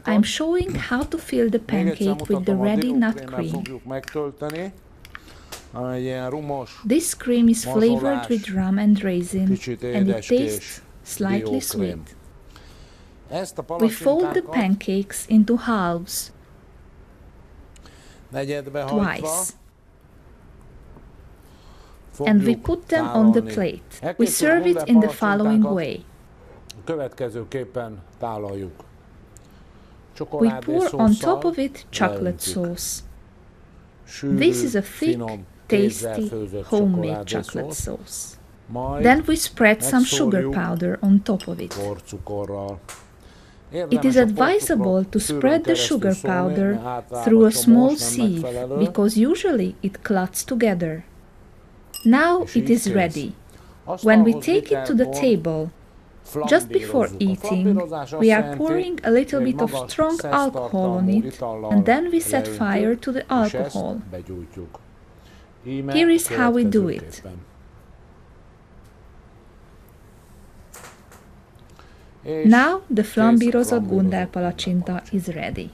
I'm showing how to fill the pancake with the ready nut cream. This cream is flavored with rum and raisin, and it tastes slightly sweet. We fold the pancakes into halves, twice, and we put them on the plate. We serve it in the following way. We pour on top of it chocolate sauce. This is a thick, tasty, homemade chocolate sauce. Then we spread some sugar powder on top of it. It is advisable to spread the sugar powder through a small sieve because usually it clots together. Now it is ready. When we take it to the table, just before eating, we are pouring a little bit of strong alcohol on it, and then we set fire to the alcohol. Here is how we do it. Now the flambírozott gundel palacsinta is ready.